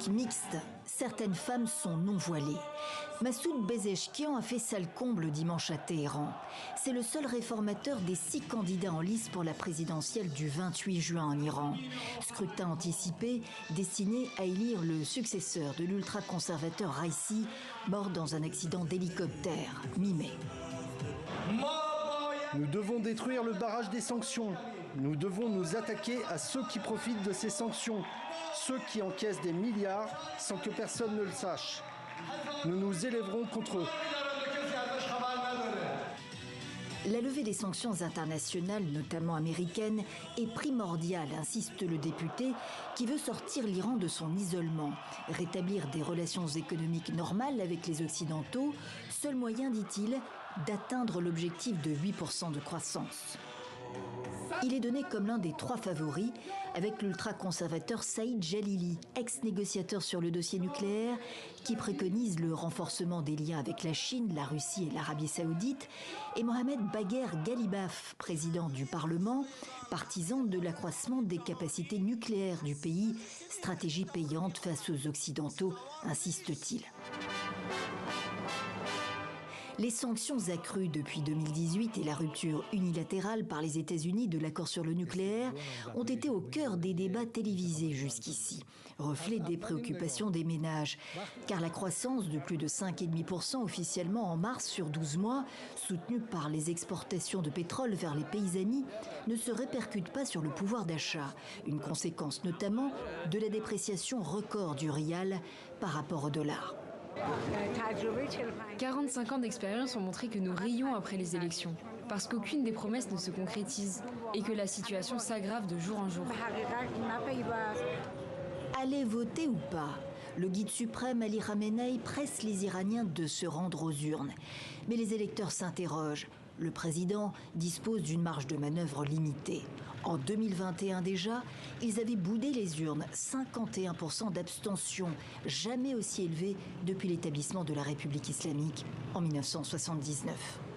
politique mixte. Certaines femmes sont non voilées. Massoud Pezeshkian a fait salle comble dimanche à Téhéran. C'est le seul réformateur des 6 candidats en lice pour la présidentielle du 28 juin en Iran. Scrutin anticipé destiné à élire le successeur de l'ultra-conservateur Raisi, mort dans un accident d'hélicoptère mi-mai. Nous devons détruire le barrage des sanctions. Nous devons nous attaquer à ceux qui profitent de ces sanctions, ceux qui encaissent des milliards sans que personne ne le sache. Nous nous élèverons contre eux. La levée des sanctions internationales, notamment américaines, est primordiale, insiste le député, qui veut sortir l'Iran de son isolement, rétablir des relations économiques normales avec les Occidentaux, seul moyen, dit-il, d'atteindre l'objectif de 8% de croissance. Il est donné comme l'un des 3 favoris avec l'ultra-conservateur Saïd Jalili, ex-négociateur sur le dossier nucléaire, qui préconise le renforcement des liens avec la Chine, la Russie et l'Arabie saoudite, et Mohamed Bagher Ghalibaf, président du Parlement, partisan de l'accroissement des capacités nucléaires du pays, stratégie payante face aux Occidentaux, insiste-t-il. Les sanctions accrues depuis 2018 et la rupture unilatérale par les États-Unis de l'accord sur le nucléaire ont été au cœur des débats télévisés jusqu'ici, reflet des préoccupations des ménages. Car la croissance de plus de 5,5% officiellement en mars sur 12 mois, soutenue par les exportations de pétrole vers les pays amis, ne se répercute pas sur le pouvoir d'achat. Une conséquence notamment de la dépréciation record du rial par rapport au dollar. 45 ans d'expérience ont montré que nous rions après les élections, parce qu'aucune des promesses ne se concrétise et que la situation s'aggrave de jour en jour. Aller voter ou pas ? Le guide suprême Ali Khamenei presse les Iraniens de se rendre aux urnes. Mais les électeurs s'interrogent. Le président dispose d'une marge de manœuvre limitée. En 2021 déjà, ils avaient boudé les urnes, 51% d'abstention, jamais aussi élevé depuis l'établissement de la République islamique en 1979.